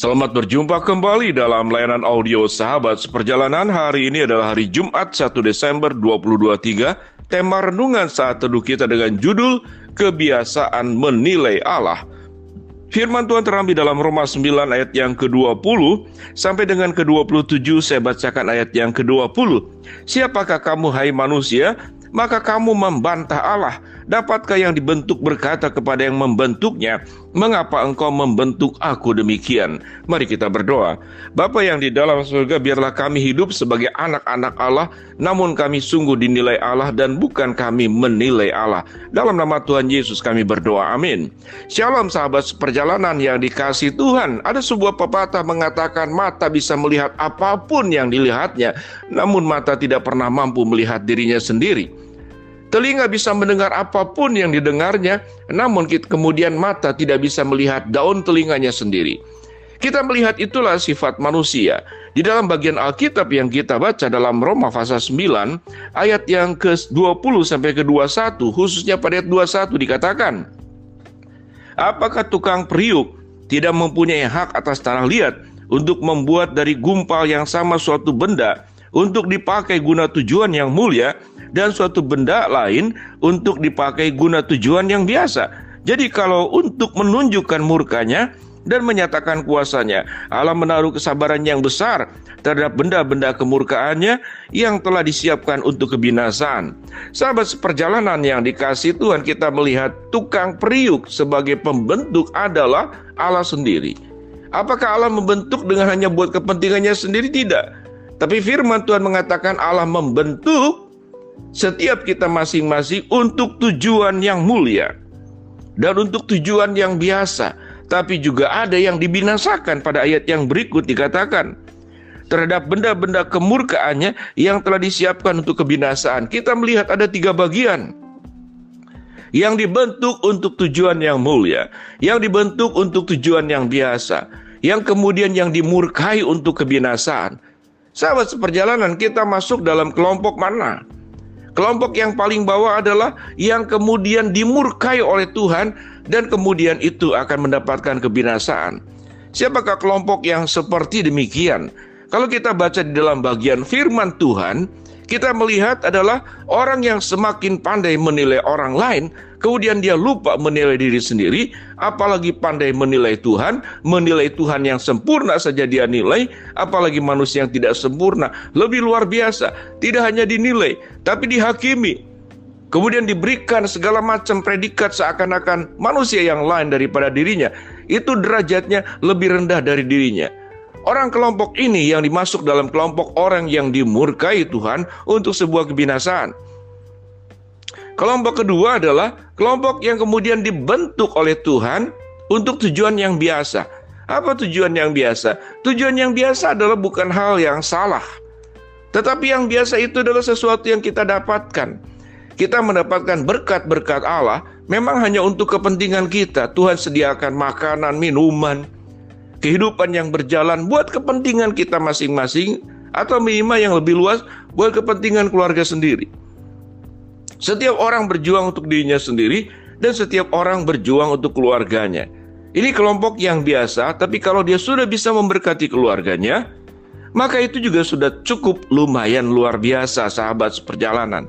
Selamat berjumpa kembali dalam layanan audio Sahabat Seperjalanan. Hari ini adalah hari Jumat 1 Desember 2023. Tema renungan saat teduh kita dengan judul Kebiasaan Menilai Allah. Firman Tuhan terambil dalam Roma 9 ayat yang ke-20 sampai dengan ke-27. Saya bacakan ayat yang ke-20. Siapakah kamu hai manusia? Maka kamu membantah Allah. Dapatkah yang dibentuk berkata kepada yang membentuknya, mengapa engkau membentuk aku demikian? Mari kita berdoa. Bapa yang di dalam surga, biarlah kami hidup sebagai anak-anak Allah, namun kami sungguh dinilai Allah dan bukan kami menilai Allah. Dalam nama Tuhan Yesus kami berdoa, amin. Shalom sahabat seperjalanan yang dikasihi Tuhan. Ada sebuah pepatah mengatakan mata bisa melihat apapun yang dilihatnya, namun mata tidak pernah mampu melihat dirinya sendiri. Telinga bisa mendengar apapun yang didengarnya, namun kemudian mata tidak bisa melihat daun telinganya sendiri. Kita melihat itulah sifat manusia. Di dalam bagian Alkitab yang kita baca dalam Roma pasal 9, ayat yang ke-20 sampai ke-21, khususnya pada ayat 21 dikatakan, apakah tukang periuk tidak mempunyai hak atas tanah liat untuk membuat dari gumpal yang sama suatu benda untuk dipakai guna tujuan yang mulia, dan suatu benda lain untuk dipakai guna tujuan yang biasa. Jadi kalau untuk menunjukkan murkanya dan menyatakan kuasanya, Allah menaruh kesabaran yang besar terhadap benda-benda kemurkaannya yang telah disiapkan untuk kebinasaan. Sahabat seperjalanan yang dikasihi Tuhan, kita melihat tukang periuk sebagai pembentuk adalah Allah sendiri. Apakah Allah membentuk dengan hanya buat kepentingannya sendiri? Tidak. Tapi firman Tuhan mengatakan Allah membentuk setiap kita masing-masing untuk tujuan yang mulia dan untuk tujuan yang biasa. Tapi juga ada yang dibinasakan. Pada ayat yang berikut dikatakan terhadap benda-benda kemurkaannya yang telah disiapkan untuk kebinasaan. Kita melihat ada 3 bagian yang dibentuk untuk tujuan yang mulia, yang dibentuk untuk tujuan yang biasa, yang kemudian yang dimurkai untuk kebinasaan. Sahabat seperjalanan, kita masuk dalam kelompok mana? Kelompok yang paling bawah adalah yang kemudian dimurkai oleh Tuhan dan kemudian itu akan mendapatkan kebinasaan. Siapakah kelompok yang seperti demikian? Kalau kita baca di dalam bagian firman Tuhan, kita melihat adalah orang yang semakin pandai menilai orang lain, kemudian dia lupa menilai diri sendiri, apalagi pandai menilai Tuhan yang sempurna saja dia nilai, apalagi manusia yang tidak sempurna, lebih luar biasa, tidak hanya dinilai, tapi dihakimi, kemudian diberikan segala macam predikat seakan-akan manusia yang lain daripada dirinya, itu derajatnya lebih rendah dari dirinya. Orang kelompok ini yang dimasuk dalam kelompok orang yang dimurkai Tuhan untuk sebuah kebinasaan. Kelompok kedua adalah kelompok yang kemudian dibentuk oleh Tuhan untuk tujuan yang biasa. Apa tujuan yang biasa? Tujuan yang biasa adalah bukan hal yang salah. Tetapi yang biasa itu adalah sesuatu yang kita dapatkan. Kita mendapatkan berkat-berkat Allah memang hanya untuk kepentingan kita. Tuhan sediakan makanan, minuman, kehidupan yang berjalan buat kepentingan kita masing-masing, atau minimal yang lebih luas buat kepentingan keluarga sendiri. Setiap orang berjuang untuk dirinya sendiri dan setiap orang berjuang untuk keluarganya. Ini kelompok yang biasa, tapi kalau dia sudah bisa memberkati keluarganya, maka itu juga sudah cukup lumayan luar biasa sahabat seperjalanan.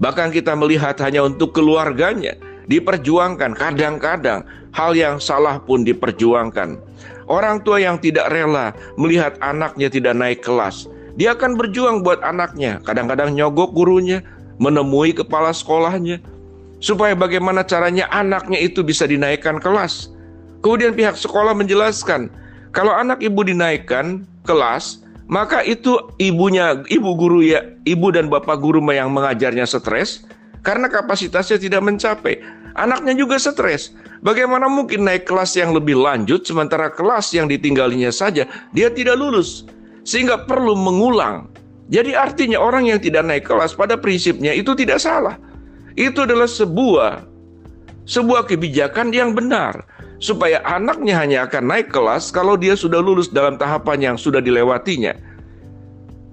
Bahkan kita melihat hanya untuk keluarganya diperjuangkan, kadang-kadang hal yang salah pun diperjuangkan. Orang tua yang tidak rela melihat anaknya tidak naik kelas, dia akan berjuang buat anaknya, kadang-kadang nyogok gurunya, menemui kepala sekolahnya, supaya bagaimana caranya anaknya itu bisa dinaikkan kelas. Kemudian pihak sekolah menjelaskan, kalau anak ibu dinaikkan kelas, maka itu ibu dan bapak guru yang mengajarnya stres, karena kapasitasnya tidak mencapai. Anaknya juga stres. Bagaimana mungkin naik kelas yang lebih lanjut, sementara kelas yang ditinggalinya saja dia tidak lulus, sehingga perlu mengulang. Jadi artinya orang yang tidak naik kelas pada prinsipnya itu tidak salah. Itu adalah sebuah kebijakan yang benar, supaya anaknya hanya akan naik kelas kalau dia sudah lulus dalam tahapan yang sudah dilewatinya.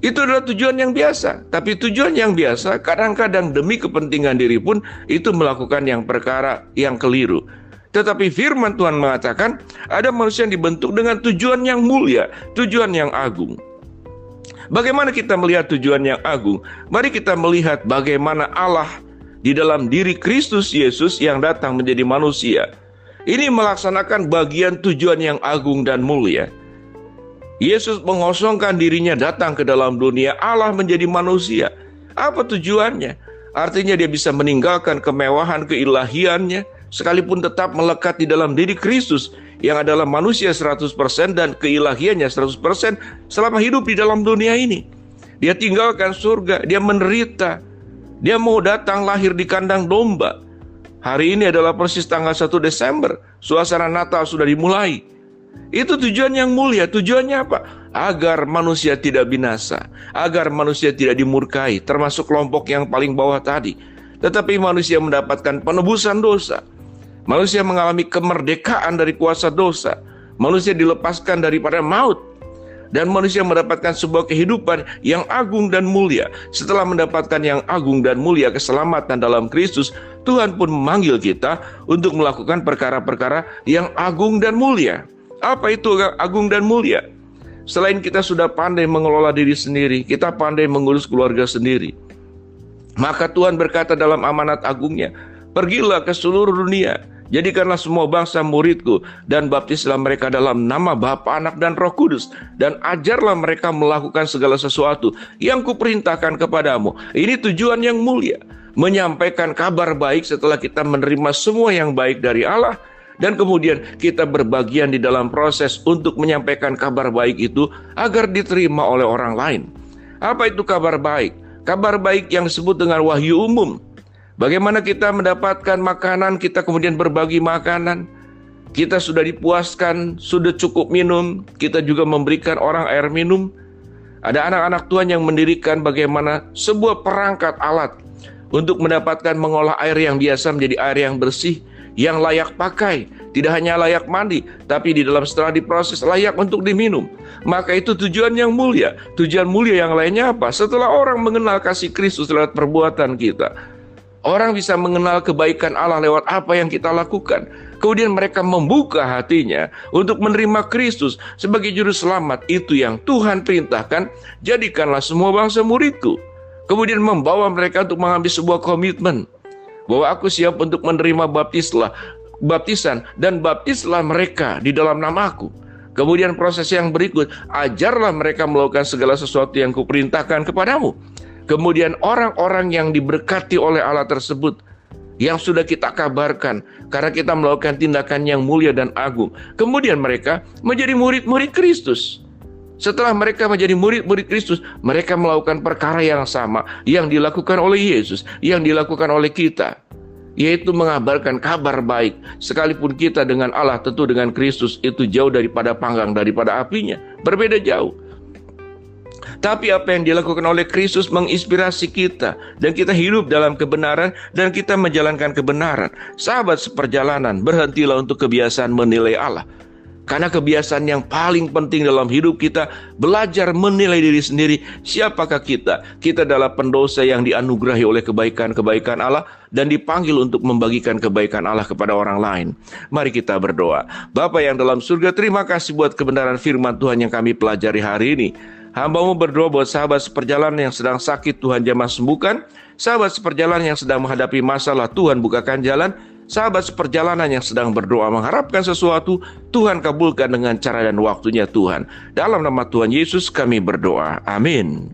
Itu adalah tujuan yang biasa. Tapi tujuan yang biasa kadang-kadang demi kepentingan diri pun itu melakukan yang perkara yang keliru. Tetapi firman Tuhan mengatakan ada manusia yang dibentuk dengan tujuan yang mulia, tujuan yang agung. Bagaimana kita melihat tujuan yang agung? Mari kita melihat bagaimana Allah di dalam diri Kristus Yesus yang datang menjadi manusia. Ini melaksanakan bagian tujuan yang agung dan mulia. Yesus mengosongkan dirinya datang ke dalam dunia, Allah menjadi manusia. Apa tujuannya? Artinya dia bisa meninggalkan kemewahan keilahiannya, sekalipun tetap melekat di dalam diri Kristus yang adalah manusia 100% dan keilahiannya 100% selama hidup di dalam dunia ini. Dia tinggalkan surga, dia menderita, dia mau datang lahir di kandang domba. Hari ini adalah persis tanggal 1 Desember, suasana Natal sudah dimulai. Itu tujuan yang mulia. Tujuannya apa? Agar manusia tidak binasa, agar manusia tidak dimurkai, termasuk kelompok yang paling bawah tadi. Tetapi manusia mendapatkan penebusan dosa. Manusia mengalami kemerdekaan dari kuasa dosa. Manusia dilepaskan daripada maut. Dan manusia mendapatkan sebuah kehidupan yang agung dan mulia. Setelah mendapatkan yang agung dan mulia, keselamatan dalam Kristus, Tuhan pun memanggil kita untuk melakukan perkara-perkara yang agung dan mulia. Apa itu agung dan mulia? Selain kita sudah pandai mengelola diri sendiri, kita pandai mengurus keluarga sendiri, maka Tuhan berkata dalam amanat agungnya, pergilah ke seluruh dunia, jadikanlah semua bangsa muridku, dan baptislah mereka dalam nama Bapa, Anak, dan Roh Kudus, dan ajarlah mereka melakukan segala sesuatu yang kuperintahkan kepadamu. Ini tujuan yang mulia, menyampaikan kabar baik setelah kita menerima semua yang baik dari Allah, dan kemudian kita berbagian di dalam proses untuk menyampaikan kabar baik itu agar diterima oleh orang lain. Apa itu kabar baik? Kabar baik yang disebut dengan wahyu umum. Bagaimana kita mendapatkan makanan, kita kemudian berbagi makanan. Kita sudah dipuaskan, sudah cukup minum, kita juga memberikan orang air minum. Ada anak-anak Tuhan yang mendirikan bagaimana sebuah perangkat alat untuk mendapatkan mengolah air yang biasa menjadi air yang bersih, yang layak pakai, tidak hanya layak mandi, tapi di dalam setelah diproses layak untuk diminum. Maka itu tujuan yang mulia. Tujuan mulia yang lainnya apa? Setelah orang mengenal kasih Kristus lewat perbuatan kita, orang bisa mengenal kebaikan Allah lewat apa yang kita lakukan. Kemudian mereka membuka hatinya untuk menerima Kristus sebagai juru selamat. Itu yang Tuhan perintahkan, jadikanlah semua bangsa muridku. Kemudian membawa mereka untuk mengambil sebuah komitmen bahwa aku siap untuk menerima baptisan dan baptislah mereka di dalam namaku. Kemudian proses yang berikut, ajarlah mereka melakukan segala sesuatu yang kuperintahkan kepadamu. Kemudian orang-orang yang diberkati oleh Allah tersebut, yang sudah kita kabarkan, karena kita melakukan tindakan yang mulia dan agung, kemudian mereka menjadi murid-murid Kristus. Setelah mereka menjadi murid-murid Kristus, mereka melakukan perkara yang sama yang dilakukan oleh Yesus, yang dilakukan oleh kita, yaitu mengabarkan kabar baik. Sekalipun kita dengan Allah, tentu dengan Kristus itu jauh daripada panggang, daripada apinya, berbeda jauh. Tapi apa yang dilakukan oleh Kristus menginspirasi kita, dan kita hidup dalam kebenaran, dan kita menjalankan kebenaran. Sahabat seperjalanan, berhentilah untuk kebiasaan menilai Allah. Karena kebiasaan yang paling penting dalam hidup kita, belajar menilai diri sendiri. Siapakah kita? Kita adalah pendosa yang dianugerahi oleh kebaikan-kebaikan Allah dan dipanggil untuk membagikan kebaikan Allah kepada orang lain. Mari kita berdoa. Bapa yang dalam surga, terima kasih buat kebenaran firman Tuhan yang kami pelajari hari ini. Hamba-Mu berdoa buat sahabat seperjalanan yang sedang sakit, Tuhan jamah sembuhkan. Sahabat seperjalanan yang sedang menghadapi masalah, Tuhan bukakan jalan. Sahabat seperjalanan yang sedang berdoa mengharapkan sesuatu, Tuhan kabulkan dengan cara dan waktunya Tuhan. Dalam nama Tuhan Yesus kami berdoa. Amin.